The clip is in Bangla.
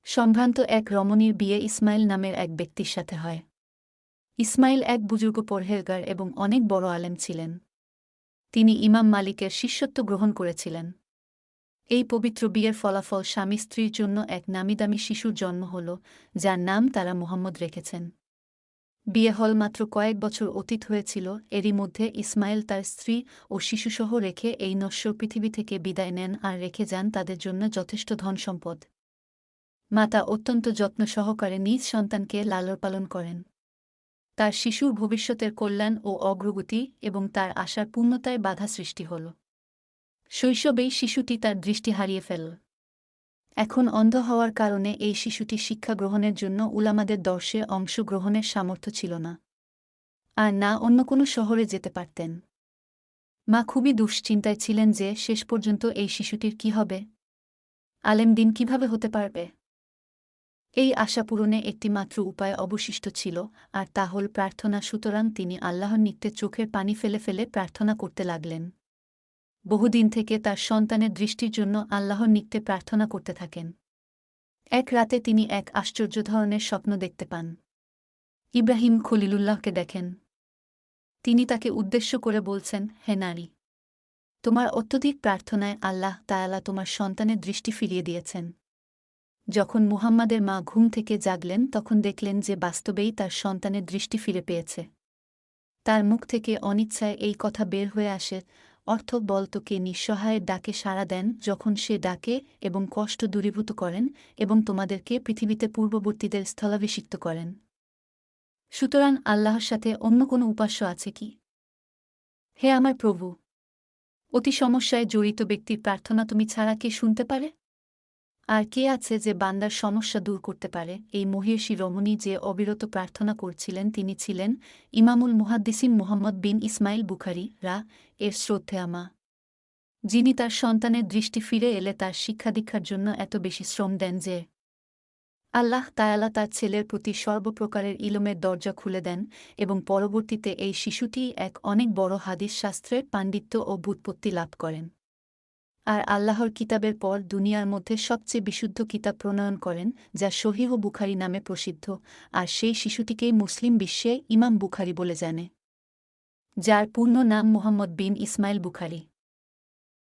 সম্ভ্রান্ত এক রমণীর বিয়ে ইসমাইল নামের এক ব্যক্তির সাথে হয়। ইসমাইল এক বুজুর্গ পরহেজগার এবং অনেক বড় আলেম ছিলেন। তিনি ইমাম মালিকের শিষ্যত্ব গ্রহণ করেছিলেন। এই পবিত্র বিয়ের ফলাফল স্বামী স্ত্রীর জন্য এক নামিদামি শিশুর জন্ম হল, যার নাম তারা মুহাম্মদ রেখেছেন। বিয়ে হল মাত্র কয়েক বছর অতীত হয়েছিল, এরই মধ্যে ইসমাইল তার স্ত্রী ও শিশুসহ রেখে এই নশ্বর পৃথিবী থেকে বিদায় নেন আর রেখে যান তাদের জন্য যথেষ্ট ধনসম্পদ। মাতা অত্যন্ত যত্ন সহকারে নিজ সন্তানকে লালনপালন করেন। তার শিশুর ভবিষ্যতের কল্যাণ ও অগ্রগতি এবং তার আশার পূর্ণতায় বাধা সৃষ্টি হল। শৈশবেই শিশুটি তার দৃষ্টি হারিয়ে ফেলল। এখন অন্ধ হওয়ার কারণে এই শিশুটি শিক্ষা গ্রহণের জন্য উলামাদের দর্শে অংশগ্রহণের সামর্থ্য ছিল না, আর না অন্য কোনো শহরে যেতে পারতেন। মা খুবই দুশ্চিন্তায় ছিলেন যে শেষ পর্যন্ত এই শিশুটির কি হবে, আলেম দিন কিভাবে হতে পারবে। এই আশা পূরণে একটিমাত্র উপায় অবশিষ্ট ছিল, আর তা হল প্রার্থনা। সুতরাং তিনি আল্লাহর নিকটে চোখের পানি ফেলে ফেলে প্রার্থনা করতে লাগলেন। বহুদিন থেকে তার সন্তানের দৃষ্টির জন্য আল্লাহর নিকটে প্রার্থনা করতে থাকেন। এক রাতে তিনি এক আশ্চর্য ধরনের স্বপ্ন দেখতে পান। ইব্রাহিম খলিলুল্লাহকে দেখেন। তিনি তাকে উদ্দেশ্য করে বলছেন, হে নারী, তোমার অত্যধিক প্রার্থনায় আল্লাহ তাআলা তোমার সন্তানের দৃষ্টি ফিরিয়ে দিয়েছেন। যখন মুহাম্মাদের মা ঘুম থেকে জাগলেন তখন দেখলেন যে বাস্তবেই তার সন্তানের দৃষ্টি ফিরে পেয়েছে। তার মুখ থেকে অনিচ্ছায় এই কথা বের হয়ে আসে, অর্থ বলতকে নিঃসহায়ের ডাকে সাড়া দেন যখন সে ডাকে এবং কষ্ট দূরীভূত করেন এবং তোমাদেরকে পৃথিবীতে পূর্ববর্তীদের স্থলাভিষিক্ত করেন। সুতরাং আল্লাহর সাথে অন্য কোনো উপাস্য আছে কি? হে আমার প্রভু, অতি সমস্যায় জড়িত ব্যক্তির প্রার্থনা তুমি ছাড়া কে শুনতে পারে? আর কে আছে যে বান্দার সমস্যা দূর করতে পারে? এই মহিষী রমণী যে অবিরত প্রার্থনা করছিলেন তিনি ছিলেন ইমামুল মুহাদ্দিসিন মুহাম্মদ বিন ইসমাইল বুখারী এর শ্রদ্ধেয়া মা, যিনি তার সন্তানের দৃষ্টি ফিরে এলে তার শিক্ষাদীক্ষার জন্য এত বেশি শ্রম দেন যে আল্লাহ তাআলা তার ছেলের প্রতি সর্বপ্রকারের ইলমের দরজা খুলে দেন এবং পরবর্তীতে এই শিশুটি এক অনেক বড় হাদিস শাস্ত্রের পাণ্ডিত্য ও ব্যুৎপত্তি লাভ করেন। আর আল্লাহর কিতাবের পর দুনিয়ার মধ্যে সবচেয়ে বিশুদ্ধ কিতাব প্রণয়ন করেন, যা সহিহ বুখারী নামে প্রসিদ্ধ, আর সেই শিশুটিকেই মুসলিম বিশ্বে ইমাম বুখারী বলে জানে, যার পূর্ণ নাম মুহাম্মদ বিন ইসমাইল বুখারী।